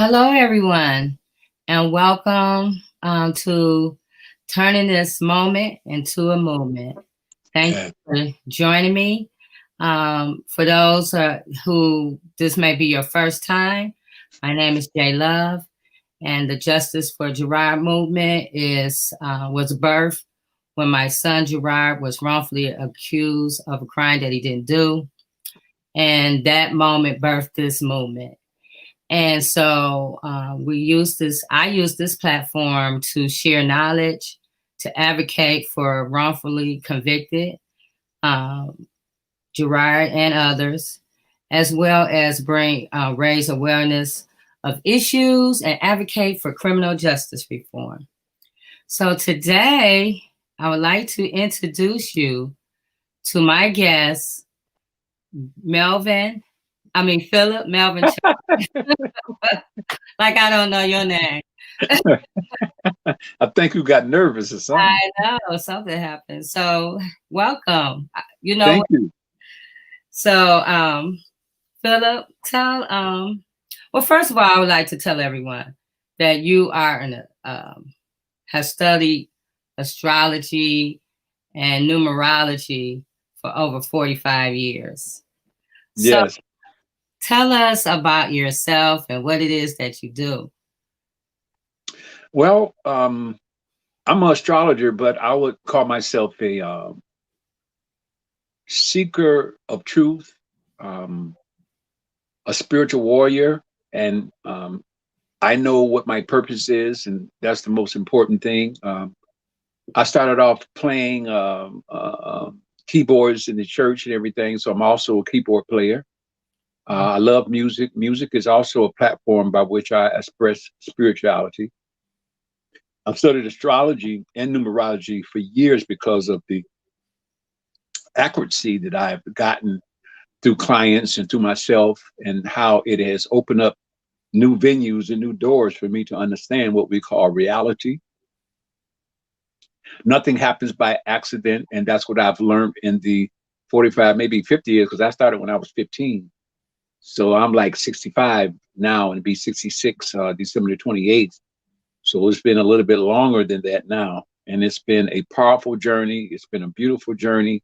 Hello, everyone, and welcome to turning this moment into a movement. Thank Yeah. you for joining me. For those who this may be your first time, my name is Jay Love, and the Justice for Gerard movement was birthed when my son Gerard was wrongfully accused of a crime that he didn't do, and that moment birthed this movement. And so I use this platform to share knowledge, to advocate for wrongfully convicted um, Gerard and others, as well as raise awareness of issues and advocate for criminal justice reform. So today, I would like to introduce you to my guest, Melvin. Philip Melvin. Like I don't know your name. I think you got nervous or something. I know something happened. So welcome. Thank you. So Philip, well, first of all, I would like to tell everyone that you are have studied astrology and numerology for over 45 years. So Yes. tell us about yourself and what it is that you do. Well, I'm an astrologer, but I would call myself a seeker of truth, um, a spiritual warrior, and I know what my purpose is, and that's the most important thing. I started off playing keyboards in the church and everything, so I'm also a keyboard player. I love music. Music is also a platform by which I express spirituality. I've studied astrology and numerology for years because of the accuracy that I've gotten through clients and through myself, and how it has opened up new venues and new doors for me to understand what we call reality. Nothing happens by accident, and that's what I've learned in the 45, maybe 50 years, because I started when I was 15. So I'm like 65 now, and be 66 December 28th. So it's been a little bit longer than that now. And it's been a powerful journey. It's been a beautiful journey.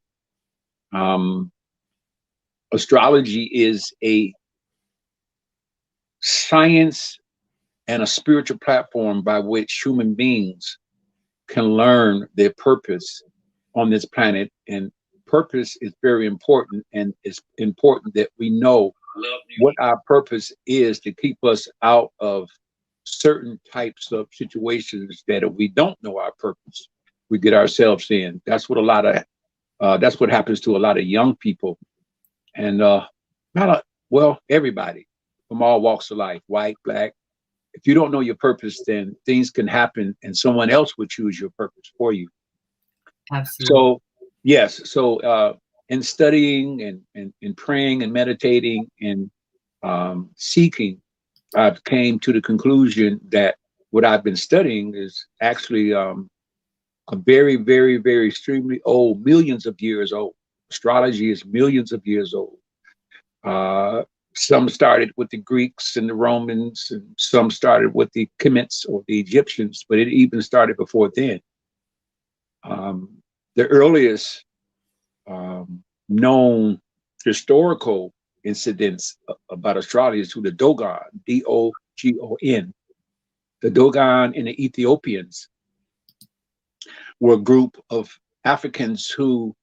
Um, Astrology is a science and a spiritual platform by which human beings can learn their purpose on this planet. And purpose is very important. And it's important that we know what our purpose is to keep us out of certain types of situations that if we don't know our purpose, we get ourselves in. That's what happens to a lot of young people, and everybody from all walks of life, white, black. If you don't know your purpose, then things can happen, and someone else will choose your purpose for you. Absolutely. So yes, in studying and praying and meditating and seeking, I've came to the conclusion that what I've been studying is actually a very, very, very extremely old, millions of years old. Astrology is millions of years old. Uh, some started with the Greeks and the Romans, and some started with the Kemites or the Egyptians, but it even started before then. Um, the earliest known historical incidents about astrology is through the Dogon, Dogon. The Dogon and the Ethiopians were a group of Africans who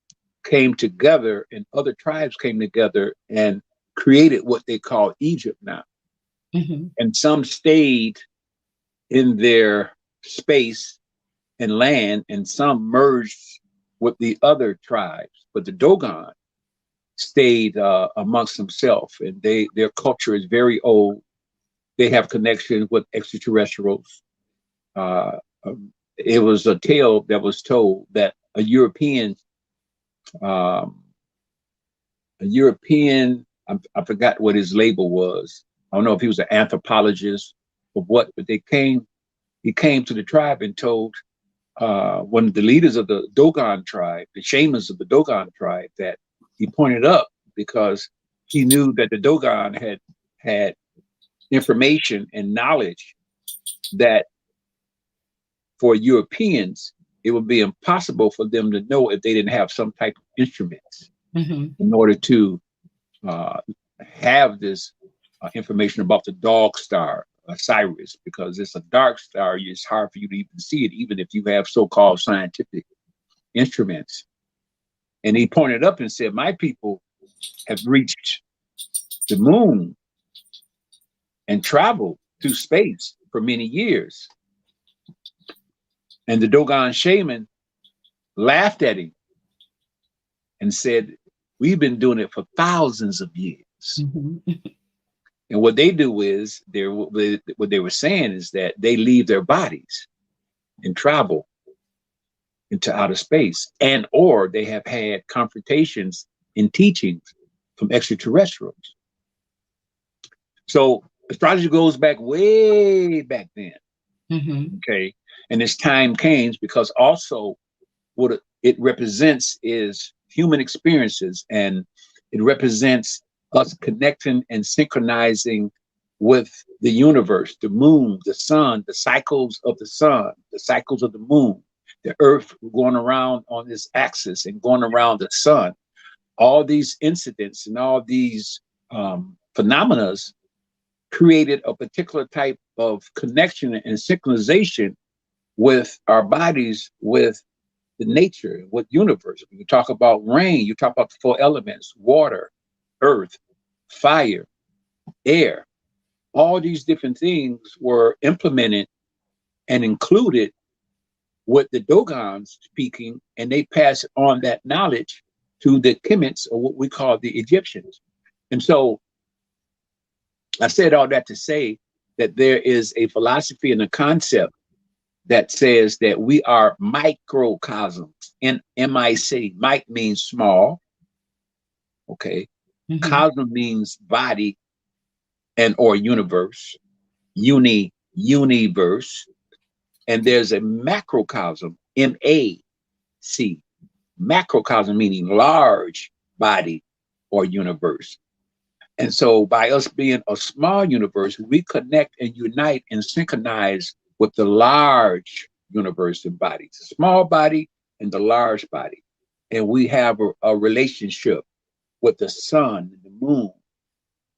came together, and other tribes came together and created what they call Egypt now. Mm-hmm. And some stayed in their space and land, and some merged with the other tribes. But the Dogon stayed amongst themselves, and their culture is very old. They have connections with extraterrestrials. Uh, it was a tale that was told that um, a European, I forgot what his label was. I don't know if he was an anthropologist or what, but he came to the tribe and told one of the leaders of the Dogon tribe, the shamans of the Dogon tribe, that he pointed up because he knew that the Dogon had information and knowledge that for Europeans, it would be impossible for them to know if they didn't have some type of instruments in order to uh, have this information about the dog star, Sirius, because it's a dark star. It's hard for you to even see it, even if you have so-called scientific instruments. And he pointed up and said, my people have reached the moon and traveled through space for many years. And the Dogon shaman laughed at him and said, we've been doing it for thousands of years. And what they do is, what they were saying is that they leave their bodies and travel into outer space, and or they have had confrontations in teachings from extraterrestrials. So astrology goes back way back then. Okay. And this time came because also what it represents is human experiences, and it represents us connecting and synchronizing with the universe, the moon, the sun, the cycles of the sun, the cycles of the moon, the earth going around on this axis and going around the sun. All these incidents and all these phenomena created a particular type of connection and synchronization with our bodies, with the nature, with universe. When you talk about rain, you talk about the four elements: water, earth, fire, air. All these different things were implemented and included with the Dogons speaking, and they pass on that knowledge to the Kemits, or what we call the Egyptians. And so I said all that to say that there is a philosophy and a concept that says that we are microcosms. M-I-C. Mic means small. Okay. Cosm means body and or universe. Universe. And there's a macrocosm, M-A-C. Macrocosm meaning large body or universe. And so by us being a small universe, we connect and unite and synchronize with the large universe and bodies, the small body and the large body. And we have a relationship with the sun and the moon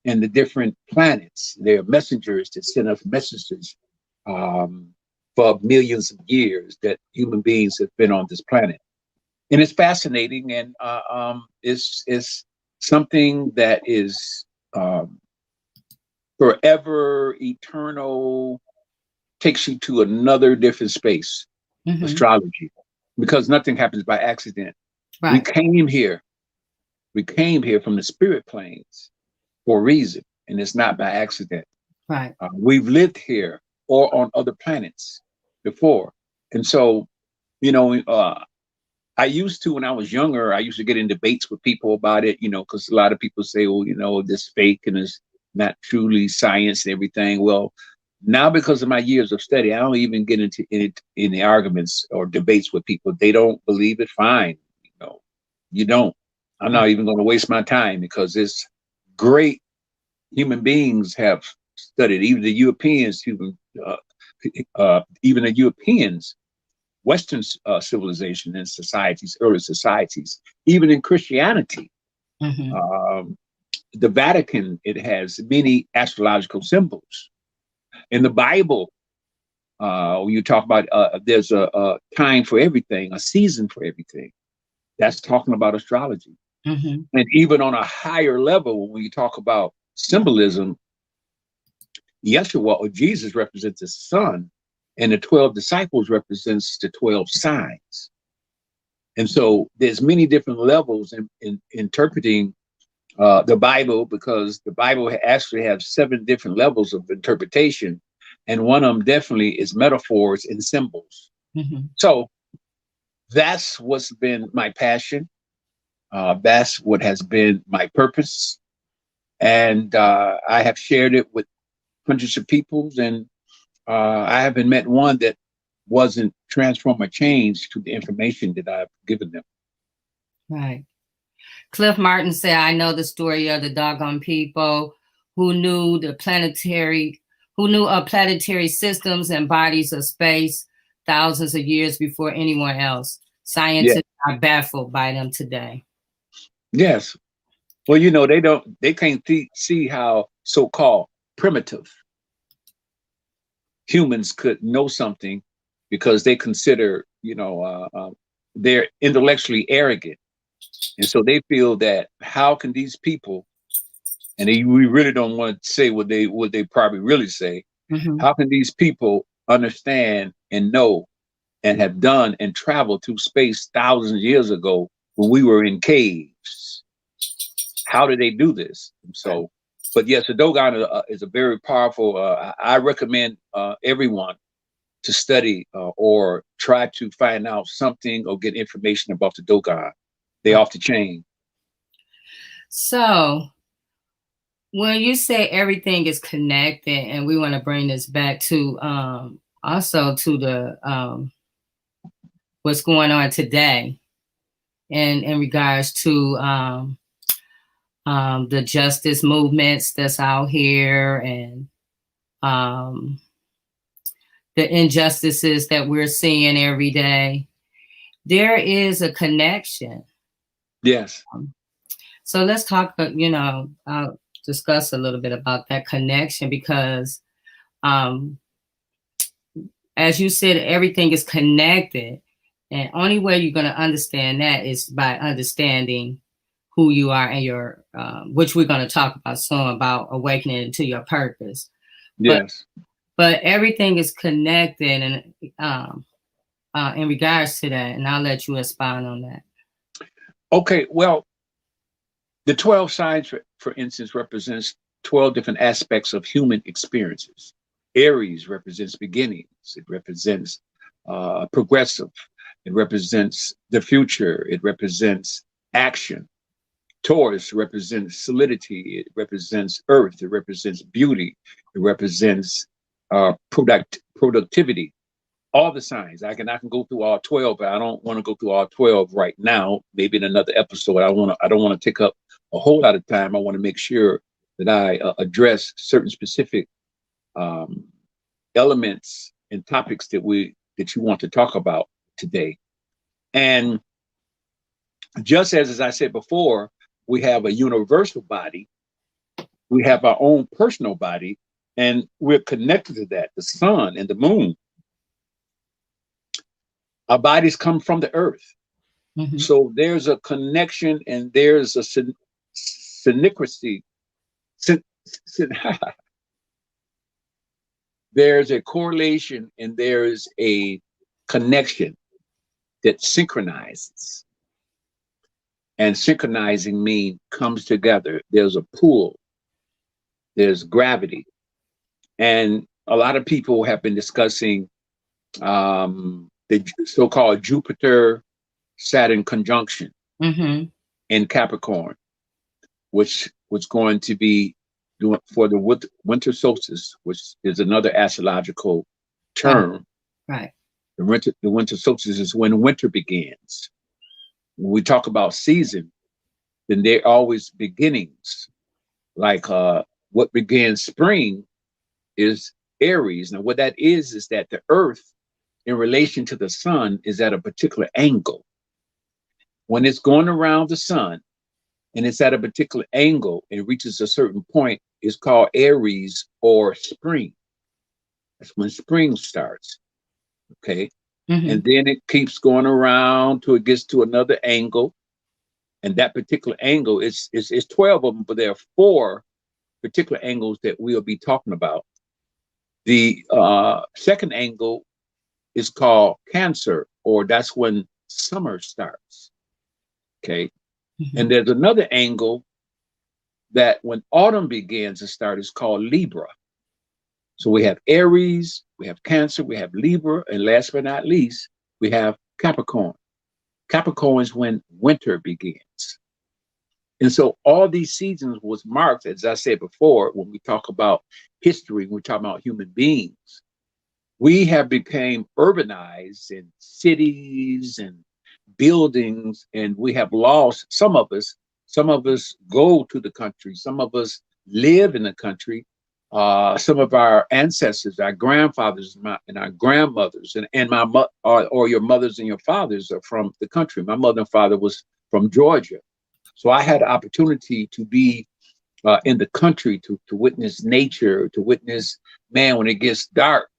and the different planets. They're messengers that send us messages for millions of years that human beings have been on this planet. And it's fascinating, and it's something that is forever, eternal, takes you to another different space, astrology, because nothing happens by accident. Right. We came here from the spirit planes for a reason, and it's not by accident. Right. We've lived here or on other planets before. And so, you know, I used to, when I was younger, I used to get in debates with people about it, you know, because a lot of people say, well, you know, this fake and it's not truly science and everything. Well, now because of my years of study, I don't even get into any arguments or debates with people. They don't believe it, fine. You know, you don't. I'm not even going to waste my time, because it's great human beings have studied, even the Europeans, even the Europeans, Western civilization and societies, early societies, even in Christianity, the Vatican, it has many astrological symbols. In the Bible, when you talk about there's a time for everything, a season for everything. That's talking about astrology. And even on a higher level, when you talk about symbolism, Yeshua or Jesus represents the sun, and the 12 disciples represents the 12 signs. And so there's many different levels in interpreting the Bible, because the Bible actually has 7 different levels of interpretation. And one of them definitely is metaphors and symbols. So that's what's been my passion. That's what has been my purpose. And I have shared it with hundreds of people, and I haven't met one that wasn't transformed or changed to the information that I've given them. Right. Cliff Martin said, I know the story of the doggone people who knew the planetary, who knew of planetary systems and bodies of space thousands of years before anyone else. Yeah. Scientists are baffled by them today. Yes. Well, they can't see how so-called primitive humans could know something because they consider, they're intellectually arrogant. And so they feel that how can these people, and we really don't want to say what they probably really say, Mm-hmm. how can these people understand and know and have done and traveled through space thousands of years ago when we were in caves? How did they do this? And so, but yes, the Dogon is a very powerful. I recommend everyone to study or try to find out something or get information about the Dogon. They Right. off the chain. So when you say everything is connected, and we want to bring this back to also to the what's going on today, and in regards to the justice movements that's out here, and um, the injustices that we're seeing every day, there is a connection. Yes. So let's talk, I'll discuss a little bit about that connection, because um, as you said, everything is connected. And only way you're going to understand that is by understanding who you are and your, which we're going to talk about soon, about awakening to your purpose. But Yes. but everything is connected, and in regards to that, and I'll let you expound on that. Okay. Well, the 12 signs, for instance, represents 12 different aspects of human experiences. Aries represents beginnings. It represents progressive. It represents the future. It represents action. Taurus represents solidity. It represents earth. It represents beauty. It represents productivity. All the signs. I can go through all 12, but I don't want to go through all 12 right now. Maybe in another episode. I don't want to take up a whole lot of time. I want to make sure that I address certain specific um, elements and topics that you want to talk about today. And just as I said before, we have a universal body, we have our own personal body, and we're connected to that, the sun and the moon. Our bodies come from the earth. Mm-hmm. So there's a connection and there's a synchrony. syn- there's a correlation and there's a connection that synchronizes. And synchronizing mean comes together. There's a pull, there's gravity. And a lot of people have been discussing the so-called Jupiter Saturn conjunction Mm-hmm. in Capricorn, which was going to be doing for the winter solstice, which is another astrological Right. term. Right. The winter solstice is when winter begins. When we talk about season, then there are always beginnings. Like what begins spring is Aries. Now, what that is that the Earth, in relation to the sun, is at a particular angle. When it's going around the sun and it's at a particular angle and reaches a certain point, it's called Aries or spring. That's when spring starts. Okay. Mm-hmm. And then it keeps going around till it gets to another angle. And that particular angle is 12 of them, but there are four particular angles that we'll be talking about. The second angle is called Cancer, or that's when summer starts. Okay. Mm-hmm. And there's another angle that when autumn begins to start is called Libra. So we have Aries, we have Cancer, we have Libra, and last but not least, we have Capricorn. Capricorn is when winter begins. And so all these seasons was marked, as I said before, when we talk about history, when we talk about human beings, we have become urbanized in cities and buildings, and we have lost some of us go to the country, some of us live in the country. Some of our ancestors, our grandfathers and our grandmothers, and or your mothers and your fathers are from the country. My mother and father was from Georgia. So I had the opportunity to be in the country to witness nature, to witness, man, when it gets dark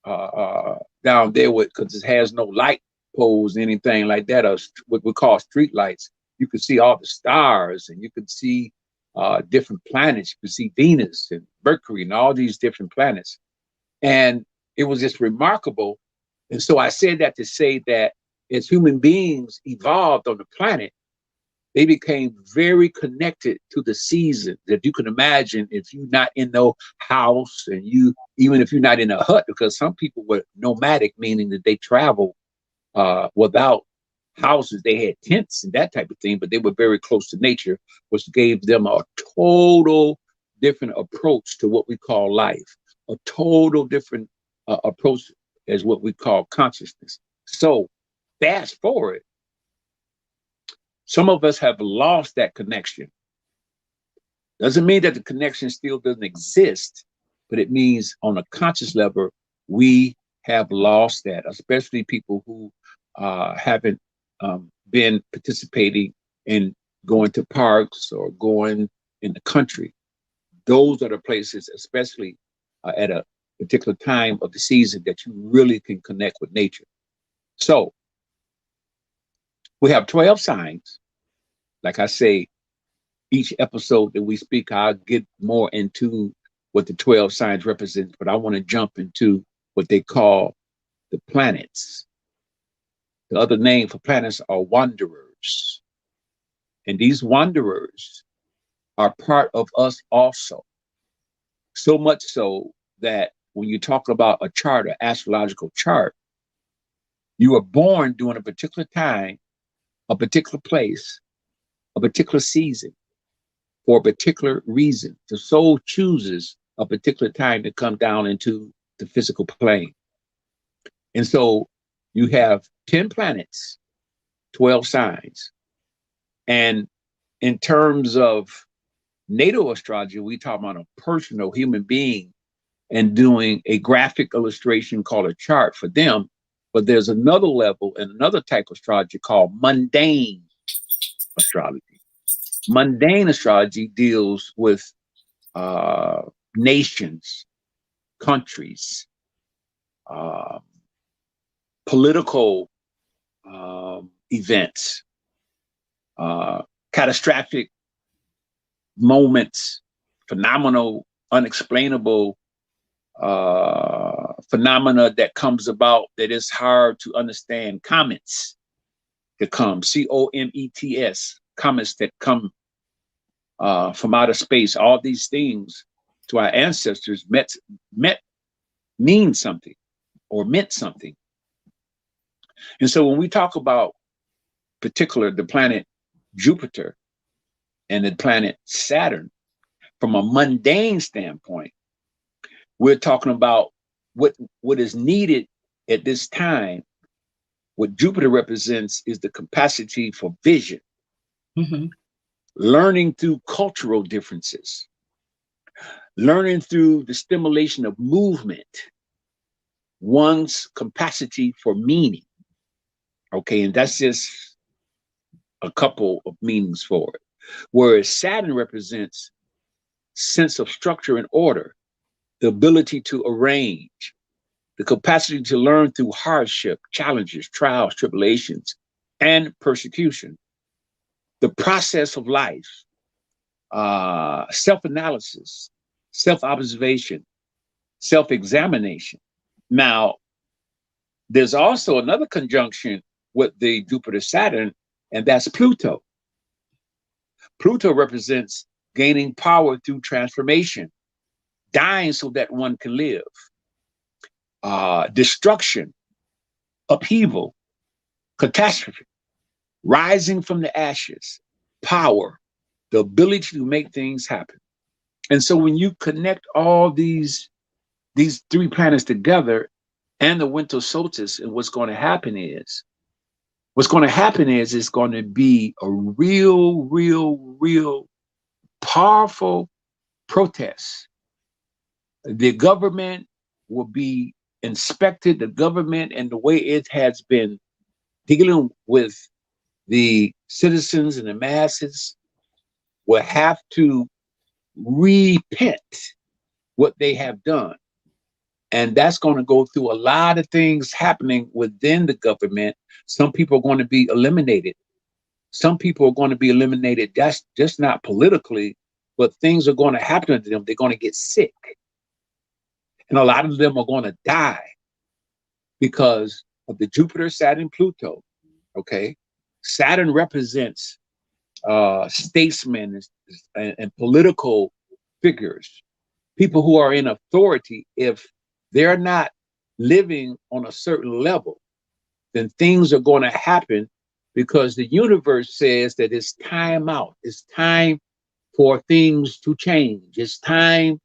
down there, because it has no light poles, anything like that, or what we call street lights. You could see all the stars, and you could see different planets. You could see Venus and Mercury and all these different planets. And it was just remarkable. And so I said that to say that as human beings evolved on the planet, they became very connected to the seasons. If you can imagine, if you're not in no house, and even if you're not in a hut, because some people were nomadic, meaning that they traveled without houses. They had tents and that type of thing, but they were very close to nature, which gave them a total different approach to what we call life, a total different approach as what we call consciousness. So fast forward, some of us have lost that connection. Doesn't mean that the connection still doesn't exist, but it means on a conscious level, we have lost that, especially people who haven't been participating in going to parks or going in the country. Those are the places, especially at a particular time of the season, that you really can connect with nature. So we have 12 signs. Like I say, each episode that we speak, I'll get more into what the 12 signs represent, but I want to jump into what they call the planets. The other name for planets are wanderers. And these wanderers are part of us also. So much so that when you talk about a chart, an astrological chart, you are born during a particular time, a particular place, a particular season, for a particular reason. The soul chooses a particular time to come down into the physical plane. And so you have 10 planets, 12 signs. And in terms of natal astrology, we talk about a personal human being and doing a graphic illustration called a chart for them. But there's another level and another type of astrology called mundane astrology. Mundane astrology deals with nations, countries, political events, catastrophic moments, phenomenal, unexplainable phenomena that comes about that is hard to understand. Comets that come, COMETS, comets that come from outer space. All these things to our ancestors mean something or meant something. And so when we talk about particular the planet Jupiter and the planet Saturn, from a mundane standpoint, we're talking about what is needed at this time. What Jupiter represents is the capacity for vision, learning through cultural differences, learning through the stimulation of movement, one's capacity for meaning. Okay, and that's just a couple of meanings for it. Whereas Saturn represents sense of structure and order, the ability to arrange, the capacity to learn through hardship, challenges, trials, tribulations, and persecution, the process of life, self-analysis, self-observation, self-examination. Now, there's also another conjunction with the Jupiter Saturn, and that's Pluto. Pluto represents gaining power through transformation, dying so that one can live, destruction, upheaval, catastrophe, rising from the ashes, power, the ability to make things happen. And so when you connect all these three planets together and the winter solstice, and what's going to happen is it's going to be a real powerful protests. The government will be inspected. The government and the way it has been dealing with the citizens and the masses will have to repent what they have done. And that's going to go through a lot of things happening within the government. Some people are going to be eliminated. Some people are going to be eliminated. That's just not politically, but things are going to happen to them. They're going to get sick. And a lot of them are going to die because of the Jupiter, Saturn, Pluto. Okay. Saturn represents statesmen and political figures, people who are in authority. If they're not living on a certain level, then things are going to happen because the universe says that it's time out. It's time for things to change. It's time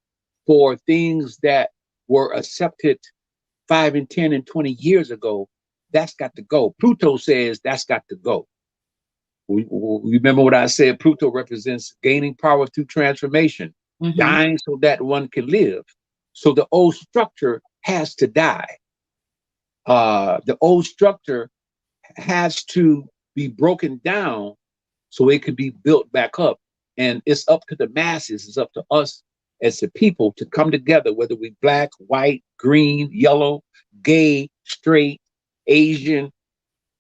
for things that were accepted 5 and 10 and 20 years ago. That's got to go. Pluto says that's got to go. Remember what I said? Pluto represents gaining power through transformation, dying so that one can live. So the old structure has to die. The old structure has to be broken down so it can be built back up. And it's up to the masses, it's up to us as the people to come together, whether we black, white, green, yellow, gay, straight, Asian.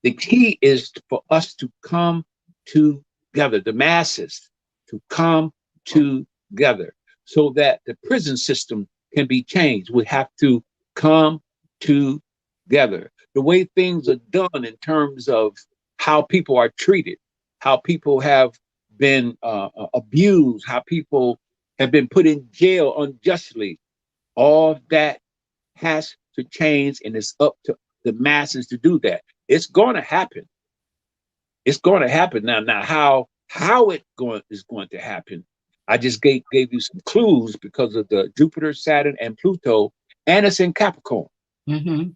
The key is for us to come together, the masses to come together so that the prison system can be changed. We have to come together. The way things are done in terms of how people are treated, how people have been abused, how people have been put in jail unjustly, all that has to change, and it's up to the masses to do that. It's going to happen. It's going to happen now. Now, how is going to happen? I just gave you some clues because of the Jupiter, Saturn, and Pluto, and it's in Capricorn. Mm-hmm.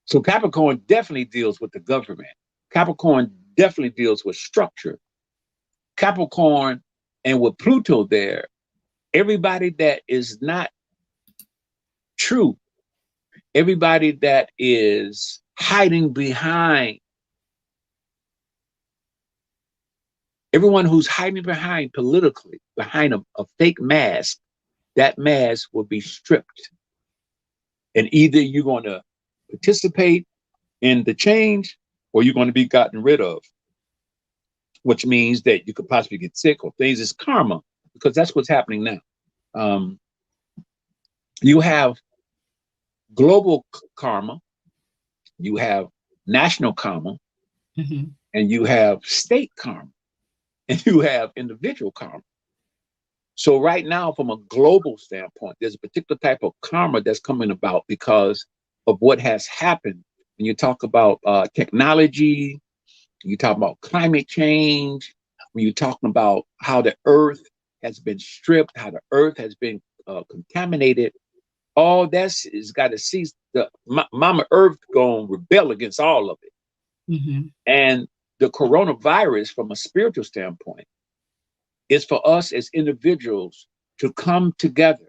So Capricorn definitely deals with the government. Capricorn definitely deals with structure. Capricorn and with Pluto there, everybody that is not true, everybody that is hiding behind, everyone who's hiding behind politically, behind a fake mask, that mask will be stripped. And either you're going to participate in the change or you're going to be gotten rid of, which means that you could possibly get sick or things. Is karma, because that's what's happening now. You have global karma, you have national karma, and you have state karma, and you have individual karma. So right now, from a global standpoint, there's a particular type of karma that's coming about because of what has happened. When you talk about technology, you talk about climate change, when you're talking about how the earth has been stripped, how the earth has been contaminated, all that's is got to cease. The Mama Earth gonna rebel against all of it. And the coronavirus, from a spiritual standpoint, is for us as individuals to come together,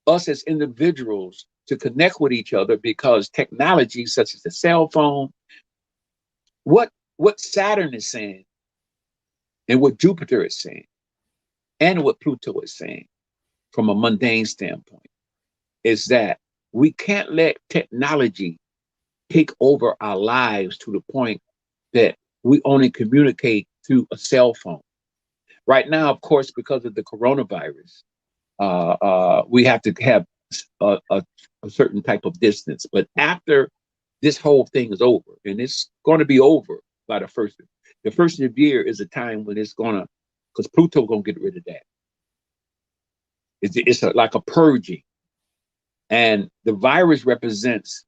us as individuals to connect with each other, because technology such as the cell phone, what Saturn is saying and what Jupiter is saying and what Pluto is saying from a mundane standpoint is that we can't let technology take over our lives to the point that we only communicate through a cell phone. Right now, of course, because of the coronavirus, we have to have a certain type of distance. But after this whole thing is over, and it's going to be over by the first of the year is a time when it's going to, because Pluto going to get rid of that. It's like a purging. And the virus represents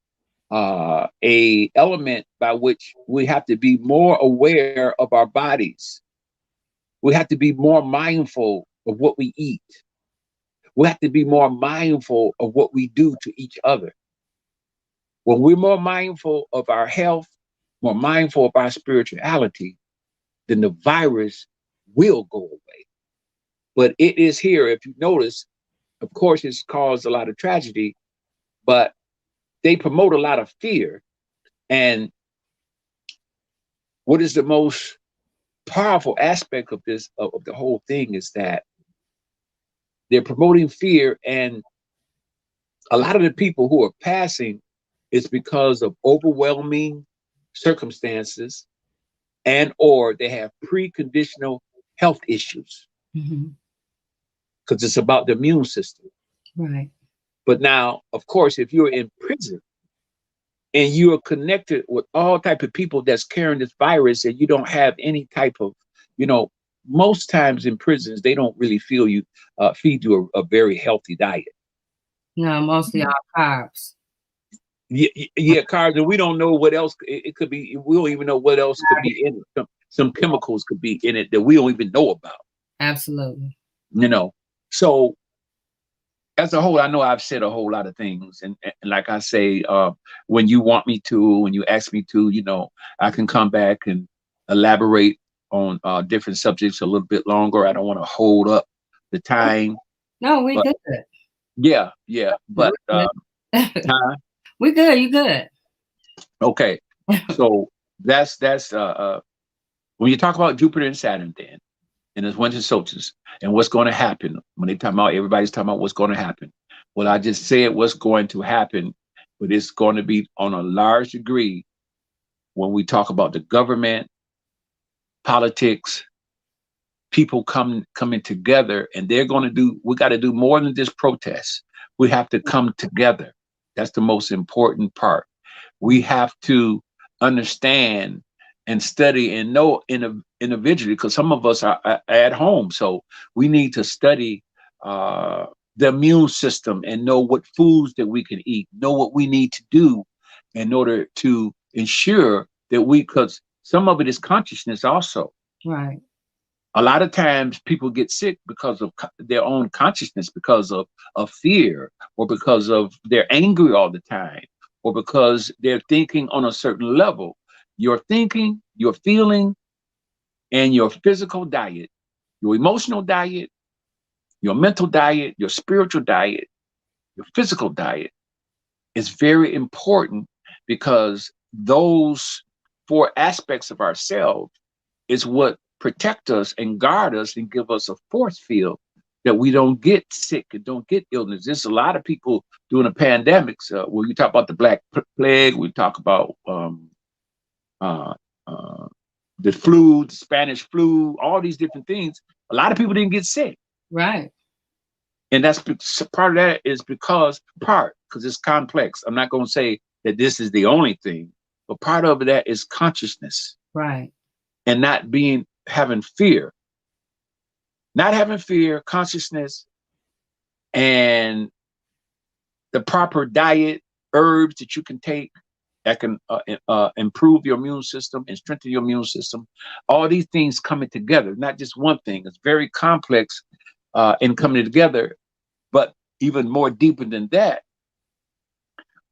a element by which we have to be more aware of our bodies. We have to be more mindful of what we eat. We have to be more mindful of what we do to each other. When we're more mindful of our health, more mindful of our spirituality, then the virus will go away. but it is here. If you notice, of course, it's caused a lot of tragedy, but they promote a lot of fear. And what is the most powerful aspect of this, of the whole thing, is that they're promoting fear, and a lot of the people who are passing is because of overwhelming circumstances, and or they have preconditional health issues, Hmm. because it's about the immune system. Right. But now, of course, if you're in prison and you're connected with all type of people that's carrying this virus, and you don't have any type of, you know, most times in prisons they don't really feel you, feed you a very healthy diet. No, mostly all carbs. Yeah, yeah, carbs, and we don't know what else it could be. We don't even know what else could be in it. Some chemicals could be in it that we don't even know about. Absolutely. You know, so as a whole, I know I've said a whole lot of things, and like I say, when you want me to, when you ask me to, I can come back and elaborate on different subjects a little bit longer. I don't want to hold up the time, No, we but good. yeah, yeah, No, but we good. huh? We good. You good. Okay, so that's when you talk about Jupiter and Saturn, then, and it's winter solstice, and what's going to happen when they talk about, everybody's talking about what's going to happen. Well, I just said what's going to happen, but it's going to be on a large degree when we talk about the government, politics, people coming together, and they're going to do. We got to do more than just protest. We have to come together. That's the most important part. We have to understand and study and know individually, because some of us are at home, so we need to study the immune system and know what foods that we can eat, know what we need to do in order to ensure that we, because some of it is consciousness also. Right. A lot of times people get sick because of their own consciousness, because of fear, or because of they're angry all the time, or because they're thinking on a certain level. Your thinking, your feeling, and your physical diet, your emotional diet, your mental diet, your spiritual diet, your physical diet is very important, because those four aspects of ourselves is what protect us and guard us and give us a force field that we don't get sick and don't get illness. There's a lot of people during the pandemics. When we talk about the Black Plague, we talk about uh, uh, the flu, the Spanish flu, all these different things. A lot of people didn't get sick, Right. and that's part of that is because it's complex. I'm not going to say that this is the only thing, but part of that is consciousness Right. and not being having fear. Not having fear, consciousness, and the proper diet, herbs that you can take that can improve your immune system and strengthen your immune system. All these things coming together, not just one thing. It's very complex in coming together, but even more deeper than that,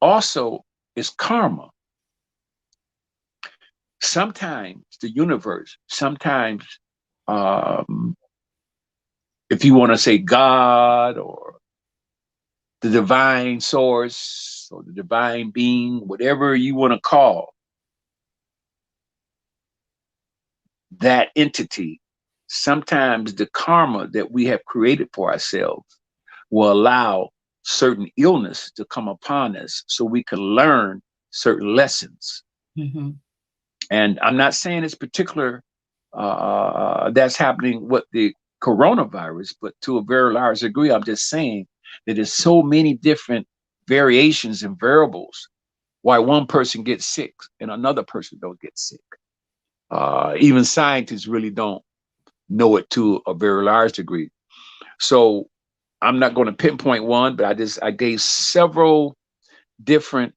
also is karma. Sometimes the universe, sometimes um, if you want to say God or the divine source or the divine being, whatever you want to call that entity, sometimes the karma that we have created for ourselves will allow certain illness to come upon us so we can learn certain lessons. Hmm. And I'm not saying it's particular that's happening with the coronavirus, but to a very large degree, I'm just saying that there's so many different variations and variables why one person gets sick and another person don't get sick. Even scientists really don't know it to a very large degree. So I'm not going to pinpoint one, but I gave several different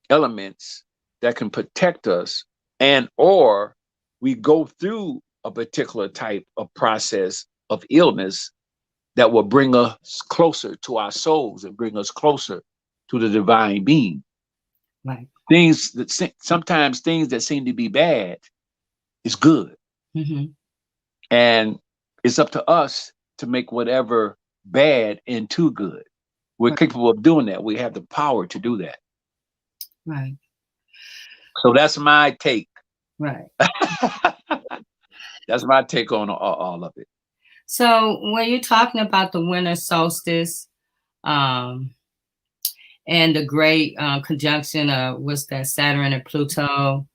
elements that can protect us, and or we go through a particular type of process of illness that will bring us closer to our souls and bring us closer to the divine being. Right. Things that sometimes things that seem to be bad is good, Hmm. and it's up to us to make whatever bad into good. We're Right. capable of doing that. We have the power to do that. Right. So that's my take. Right. That's my take on all of it. So when you're talking about the winter solstice, um, and the great conjunction of what's that, Saturn and Pluto.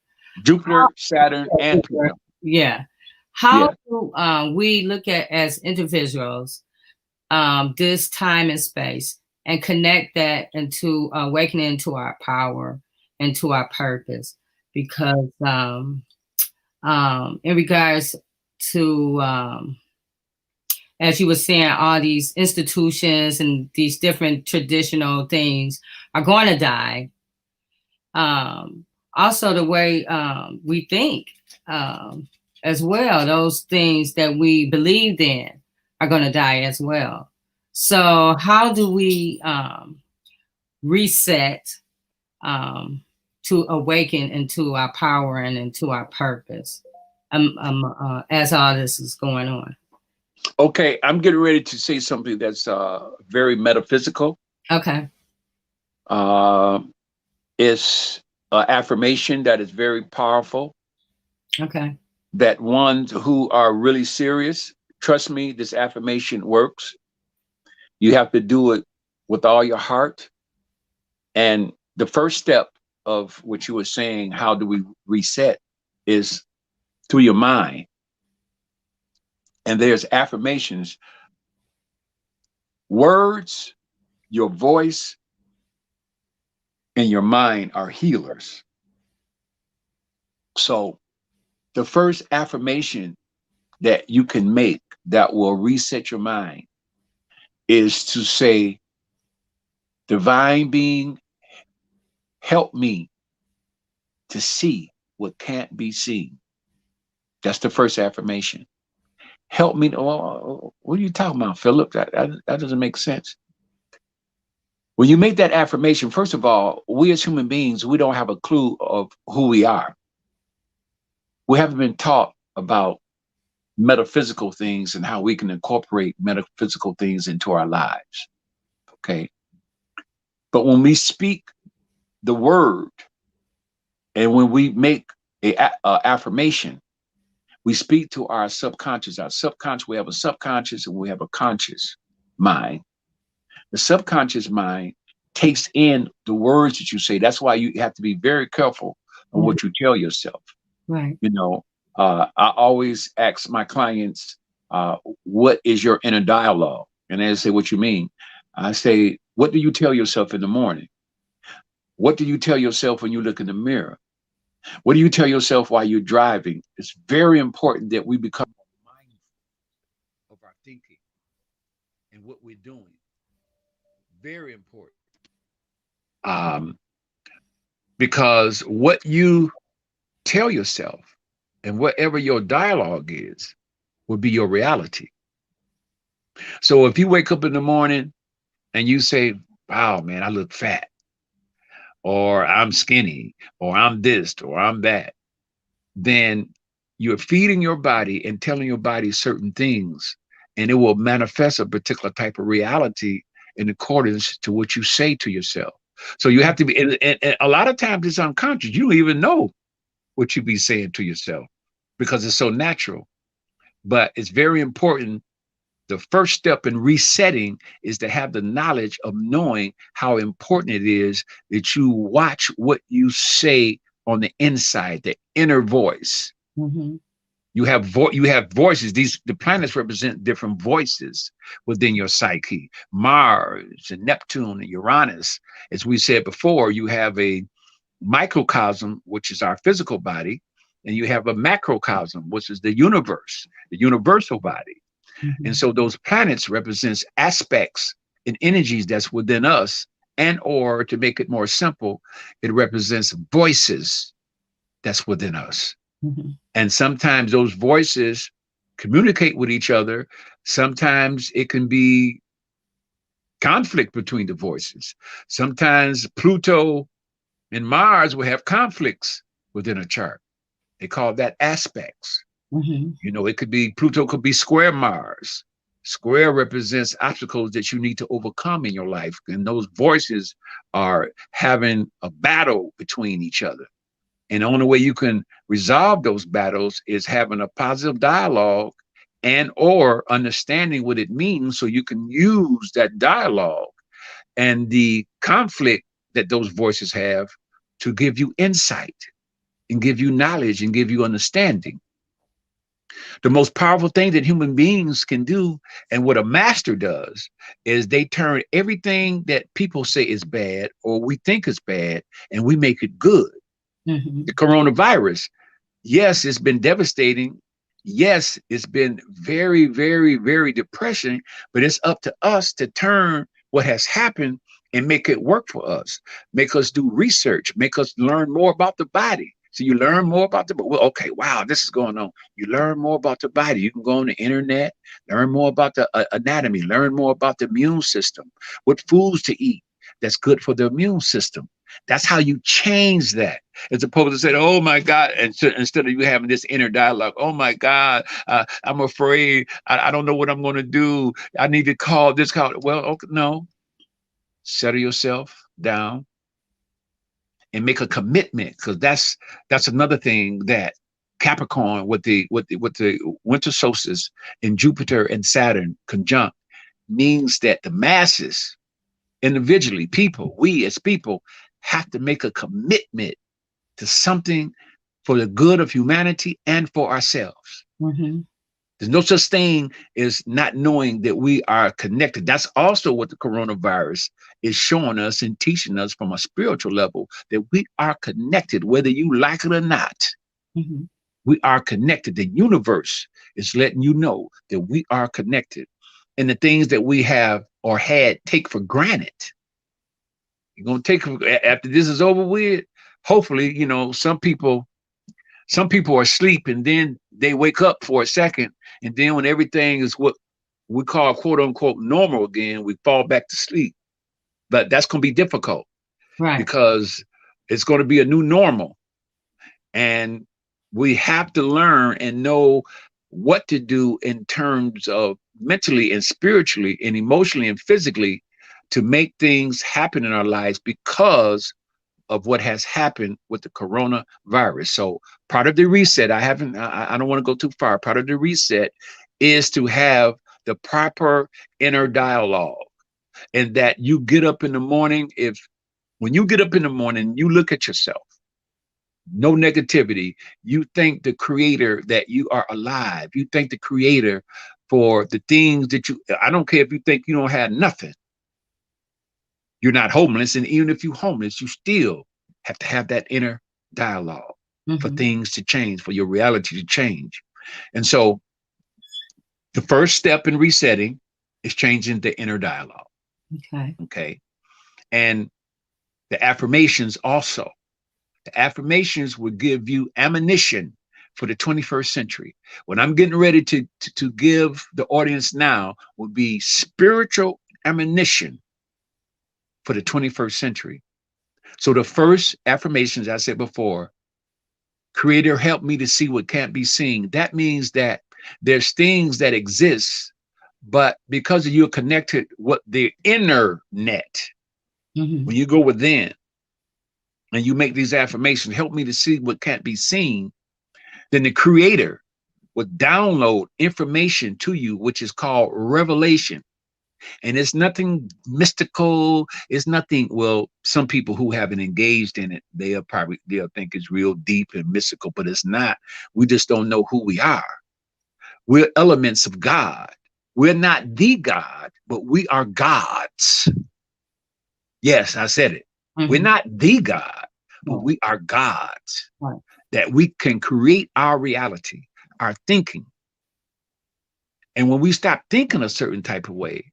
Jupiter, Saturn, and Pluto. Yeah. How Yeah. do we look at as individuals this time and space and connect that into awakening into our power, into our purpose? Because in regards to as you were saying, all these institutions and these different traditional things are going to die. Um, Also, the way we think as well, those things that we believed in are going to die as well. So, how do we reset to awaken into our power and into our purpose as all this is going on? Okay, I'm getting ready to say something that's very metaphysical. Okay. Uh, it's an affirmation that is very powerful. Okay. That ones who are really serious, trust me, this affirmation works. You have to do it with all your heart. And the first step of what you were saying, how do we reset, is through your mind. And there's affirmations, words, your voice, and your mind are healers. So the first affirmation that you can make that will reset your mind is to say, divine being, help me to see what can't be seen. That's the first affirmation. Help me. Oh, what are you talking about, Philip? That doesn't make sense. When you make that affirmation, first of all, we as human beings, we don't have a clue of who we are. We haven't been taught about metaphysical things and how we can incorporate metaphysical things into our lives. Okay. But when we speak the word and when we make a affirmation, we speak to our subconscious. Our subconscious, we have a subconscious and we have a conscious mind. The subconscious mind takes in the words that you say. That's why you have to be very careful of Mhm. what you tell yourself. Right. You know, I always ask my clients, what is your inner dialogue? And they say, what you mean? I say, what do you tell yourself in the morning? What do you tell yourself when you look in the mirror? What do you tell yourself while you're driving? It's very important that we become mindful of our thinking and what we're doing. Very important. Um, because what you tell yourself and whatever your dialogue is will be your reality. So if you wake up in the morning and you say, wow, man, I look fat, or I'm skinny, or I'm this, or I'm that, then you're feeding your body and telling your body certain things, and it will manifest a particular type of reality in accordance to what you say to yourself. So you have to be, and a lot of times it's unconscious. You don't even know what you be saying to yourself because it's so natural. But it's very important. The first step in resetting is to have the knowledge of knowing how important it is that you watch what you say on the inside, the inner voice. Mm-hmm. You have voices. These the planets represent different voices within your psyche. Mars and Neptune and Uranus, as we said before, you have a microcosm, which is our physical body, and you have a macrocosm, which is the universe, the universal body. Mm-hmm. And so those planets represents aspects and energies that's within us, and or to make it more simple, it represents voices that's within us. Mm-hmm. And sometimes those voices communicate with each other. Sometimes it can be conflict between the voices. Sometimes Pluto and Mars will have conflicts within a chart. They call that aspects. Mm-hmm. You know, it could be Pluto could be square Mars. Square represents obstacles that you need to overcome in your life. And those voices are having a battle between each other. And the only way you can resolve those battles is having a positive dialogue and or understanding what it means so you can use that dialogue and the conflict that those voices have to give you insight and give you knowledge and give you understanding. The most powerful thing that human beings can do, and what a master does, is they turn everything that people say is bad or we think is bad and we make it good. Mm-hmm. The coronavirus, yes, it's been devastating. Yes, it's been very, very, very depressing, but it's up to us to turn what has happened and make it work for us, make us do research, make us learn more about the body. So you learn more about the, well, okay, wow, this is going on. You learn more about the body. You can go on the internet, learn more about the anatomy, learn more about the immune system, what foods to eat that's good for the immune system. That's how you change that, as opposed to saying, "Oh my God," and so, instead of you having this inner dialogue, "Oh my God, I'm afraid. I don't know what I'm going to do. I need to call this call." Well, okay, no, settle yourself down and make a commitment, because that's another thing that Capricorn with the winter solstice in Jupiter and Saturn conjunct means that the masses individually, people, we as people have to make a commitment to something for the good of humanity and for ourselves. Mm-hmm. There's no such thing as not knowing that we are connected. That's also what the coronavirus is showing us and teaching us from a spiritual level, that we are connected, whether you like it or not. Mm-hmm. We are connected. The universe is letting you know that we are connected. And the things that we have or had take for granted, you're going to take, after this is over with, hopefully, some people are asleep and then they wake up for a second. And then when everything is what we call quote unquote normal again, we fall back to sleep. But that's going to be difficult Right. because it's going to be a new normal. And we have to learn and know what to do in terms of mentally and spiritually and emotionally and physically to make things happen in our lives because of what has happened with the coronavirus. So part of the reset, I don't want to go too far. Part of the reset is to have the proper inner dialogue, and that you get up in the morning. If when you get up in the morning, you look at yourself, no negativity. You thank the creator that you are alive. You thank the creator for the things that I don't care if you think you don't have nothing. You're not homeless. And even if you're homeless, you still have to have that inner dialogue for Mm-hmm. things to change, for your reality to change. And so the first step in resetting is changing the inner dialogue. Okay. Okay. And the affirmations also. The affirmations will give you ammunition for the 21st century. What I'm getting ready to give the audience now will be spiritual ammunition for the 21st century. So the first affirmations, I said before, Creator, help me to see what can't be seen. That means that there's things that exist, but because you're connected with the inner net, Mm-hmm. when you go within and you make these affirmations, help me to see what can't be seen, then the Creator will download information to you, which is called revelation. And it's nothing mystical. It's nothing. Well, some people who haven't engaged in it, they'll think it's real deep and mystical, but it's not. We just don't know who we are. We're elements of God. We're not the God, but we are gods. Yes, I said it. We're Mm-hmm. not the God, but Right. we are gods. Right. That we can create our reality, our thinking. And when we stop thinking a certain type of way,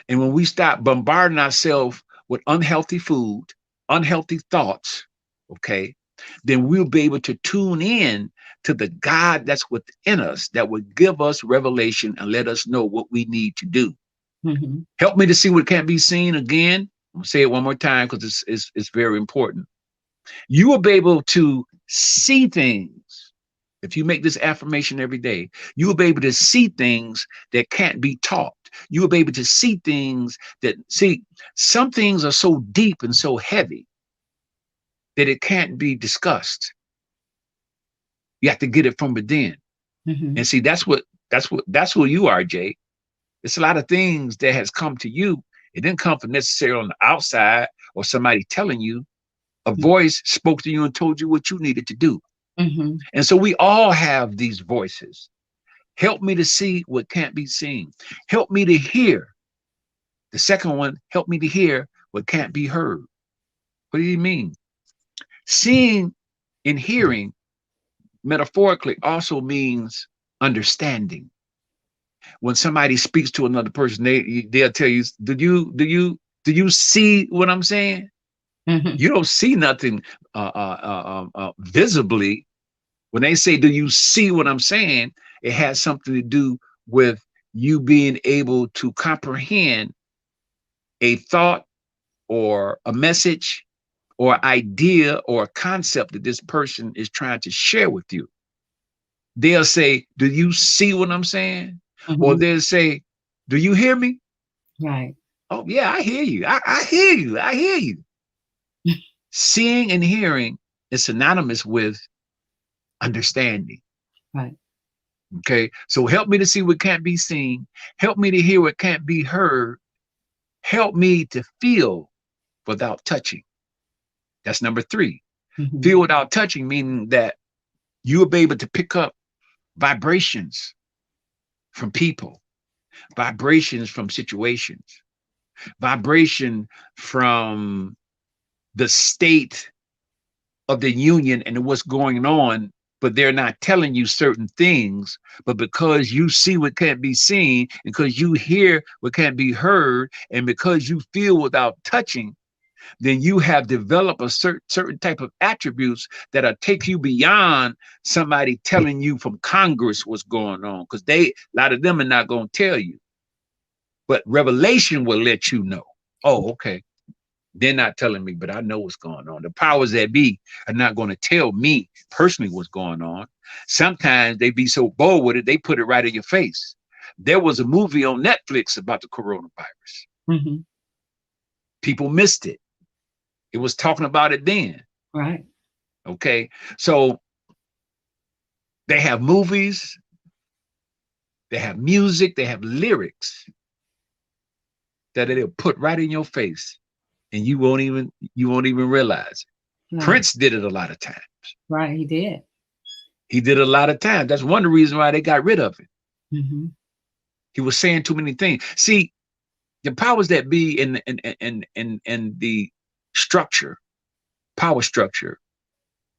and when we stop bombarding ourselves with unhealthy food, unhealthy thoughts, okay, then we'll be able to tune in to the God that's within us that will give us revelation and let us know what we need to do. Mm-hmm. Help me to see what can't be seen again. I'll say it one more time because it's very important. You will be able to see things. If you make this affirmation every day, you will be able to see things that can't be taught. You will be able to see things that, see, some things are so deep and so heavy that it can't be discussed. You have to get it from within. Mm-hmm. And see, that's who you are, Jay. It's a lot of things that has come to you. It didn't come from necessarily on the outside or somebody telling you. A voice spoke to you and told you what you needed to do. Mm-hmm. And so we all have these voices. Help me to see what can't be seen. Help me to hear. The second one, help me to hear what can't be heard. What do you mean? Seeing and hearing metaphorically also means understanding. When somebody speaks to another person, they'll tell you, do you see what I'm saying? Mm-hmm. You don't see nothing visibly. When they say, do you see what I'm saying? It has something to do with you being able to comprehend a thought or a message or idea or concept that this person is trying to share with you. They'll say, do you see what I'm saying? Or Mm-hmm. they'll say, do you hear me? Right. Oh, yeah, I hear you. I hear you. I hear you. Seeing and hearing is synonymous with understanding. Right. Okay. So help me to see what can't be seen. Help me to hear what can't be heard. Help me to feel without touching. That's number three. Mm-hmm. Feel without touching, meaning that you will be able to pick up vibrations from people, vibrations from situations, vibration from the state of the union and what's going on, but they're not telling you certain things. But because you see what can't be seen, because you hear what can't be heard, and because you feel without touching, then you have developed a certain type of attributes that'll take you beyond somebody telling you from Congress what's going on, because a lot of them are not going to tell you. But revelation will let you know. Oh, okay. They're not telling me, but I know what's going on. The powers that be are not going to tell me personally what's going on. Sometimes they be so bold with it, they put it right in your face. There was a movie on Netflix about the coronavirus. Mm-hmm. People missed it. It was talking about it then. Right. Okay. So they have movies, they have music, they have lyrics that they'll put right in your face and you won't even realize. Right. Prince did it a lot of times. Right. He did. He did it a lot of times. That's one of the reasons why they got rid of it. Mm-hmm. He was saying too many things. See, the powers that be in the structure, power structure.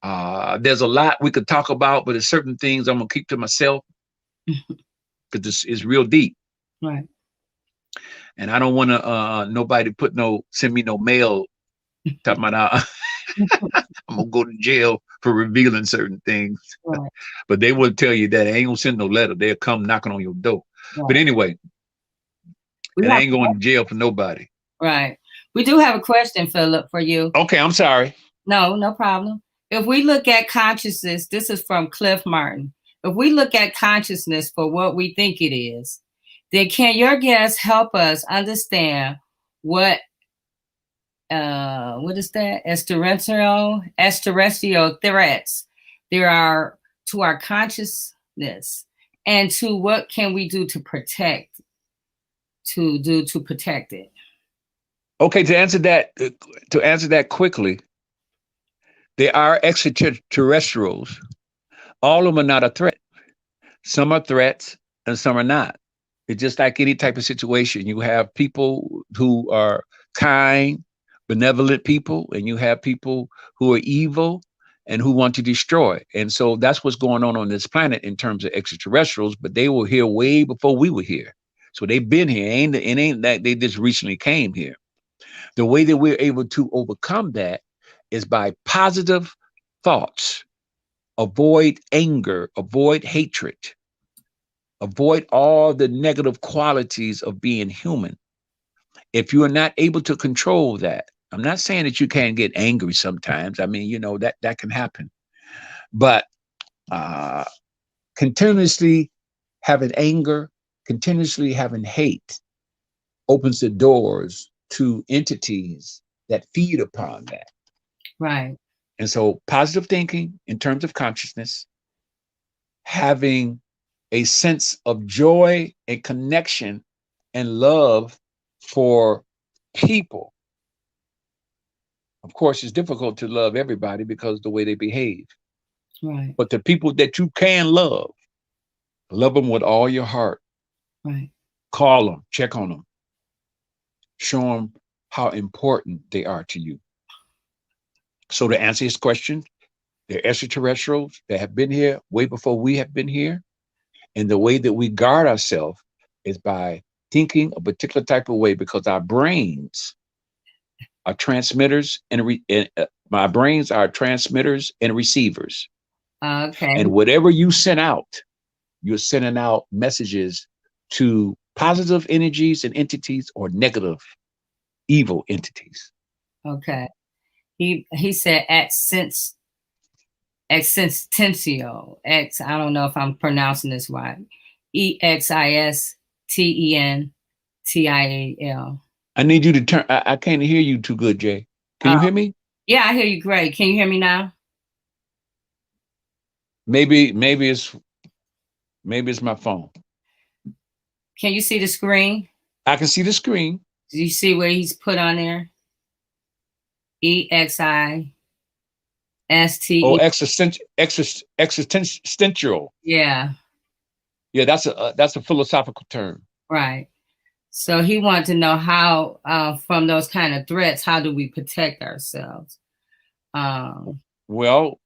There's a lot we could talk about, but there's certain things I'm gonna keep to myself because it's real deep, Right. and I don't want to nobody send me no mail talking about I'm gonna go to jail for revealing certain things. Right. But they will tell you that they ain't gonna send no letter. They'll come knocking on your door. But Right. anyway, We and I have ain't going to jail for nobody. right. We do have a question, Philip, for you. Okay, I'm sorry. No, no problem. If we look at consciousness, this is from Cliff Martin. If we look at consciousness for what we think it is, then can your guest help us understand what is that? Extraterrestrial threats there are to our consciousness, and to what can we do to protect it? Okay, to answer that quickly, there are extraterrestrials. All of them are not a threat. Some are threats and some are not. It's just like any type of situation. You have people who are kind, benevolent people, and you have people who are evil and who want to destroy. And so that's what's going on this planet in terms of extraterrestrials, but they were here way before we were here. So they've been here. It ain't that they just recently came here. The way that we're able to overcome that is by positive thoughts. Avoid anger, avoid hatred, avoid all the negative qualities of being human. If you are not able to control that, I'm not saying that you can't get angry sometimes. I mean, that can happen. But uh, continuously having anger, continuously having hate, opens the doors to entities that feed upon that. Right. And so, positive thinking in terms of consciousness, having a sense of joy and connection and love for people. Of course, it's difficult to love everybody because of the way they behave. Right. But the people that you can love them with all your heart. Right. Call them, check on them, show them how important they are to you. So, to answer his question, they're extraterrestrials that have been here way before we have been here. And the way that we guard ourselves is by thinking a particular type of way because our brains are transmitters my brains are transmitters and receivers. Okay. And whatever you send out, you're sending out messages to positive energies and entities or negative, evil entities. Okay. He said existentio. X. I don't know if I'm pronouncing this right. EXISTENTIAL. I need you to turn. I can't hear you too good, Jay. Can Oh, you hear me? yeah, I hear you great. Can you hear me now? Maybe it's my phone. Can you see the screen? I can see the screen. Do you see where he's put on there? Oh, EXISTE. existential. Yeah, Yeah, that's a philosophical term. right. So he wanted to know how, from those kind of threats, how do we protect ourselves? Um, Well,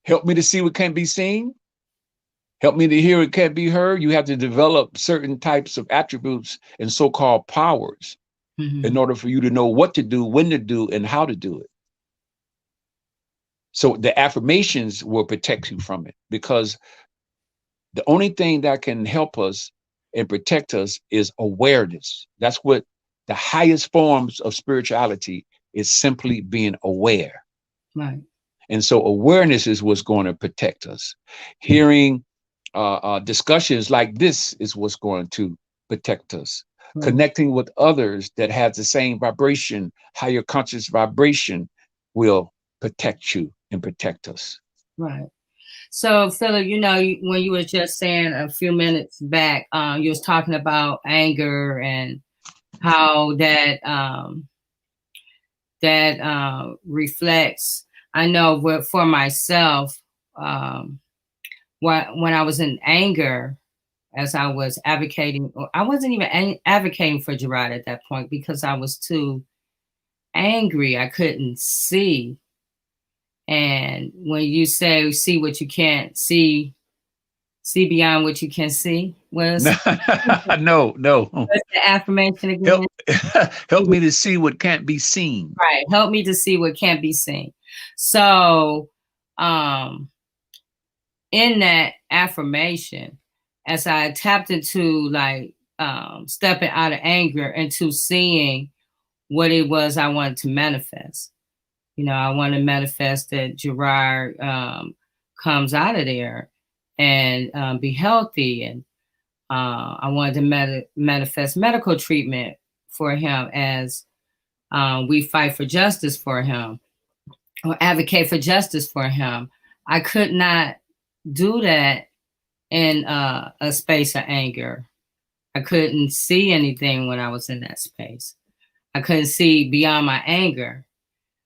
help me to see what can't be seen. Help me to hear what can't be heard. You have to develop certain types of attributes and so-called powers in mhm, order for you to know what to do, when to do, and how to do it. So the affirmations will protect you from it because the only thing that can help us and protect us is awareness. That's what the highest forms of spirituality is, simply being aware. right, And so awareness is what's going to protect us. Hearing discussions like this is what's going to protect us. right, Connecting with others that have the same vibration, higher conscious vibration, will protect you and protect us. right. So, Philip, when you were just saying a few minutes back, you was talking about anger and how that reflects. I know for myself, um, when I was in anger, as I was advocating, or I wasn't even advocating for Gerard at that point because I was too angry. I couldn't see. And when you say see what you can't see, see beyond what you can see, No, no. what's the affirmation Help again? help me to see what can't be seen. Right. Help me to see what can't be seen. So, um, in that affirmation, as I tapped into like stepping out of anger into seeing what it was I wanted to manifest. I want to manifest that Gerard comes out of there and be healthy. And I wanted to manifest medical treatment for him as we fight for justice for him or advocate for justice for him. I could not do that in a space of anger. I couldn't see anything when I was in that space. I couldn't see beyond my anger.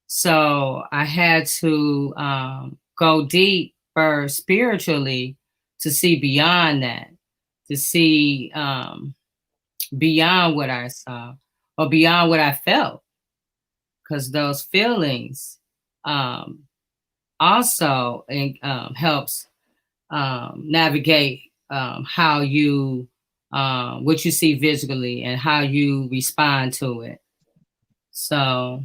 So I had to go deeper spiritually to see beyond that, to see beyond what I saw or beyond what I felt, because those feelings um, also helps navigate how you what you see visually and how you respond to it. So,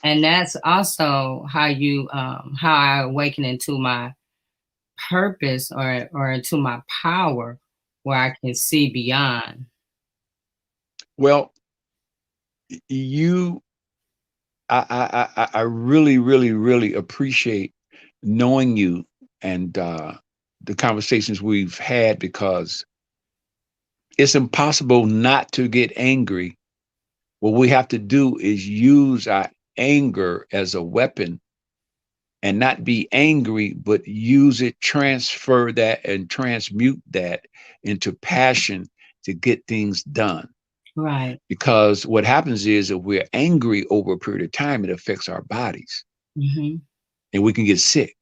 and that's also how I awaken into my purpose or into my power, where I can see beyond. Well, you I really, really, really appreciate knowing you and the conversations we've had because It's impossible not to get angry. What we have to do is use our anger as a weapon and not be angry, but use it, transfer that, and transmute that into passion to get things done. Right. Because what happens is if we're angry over a period of time, it affects our bodies Mm-hmm. and we can get sick.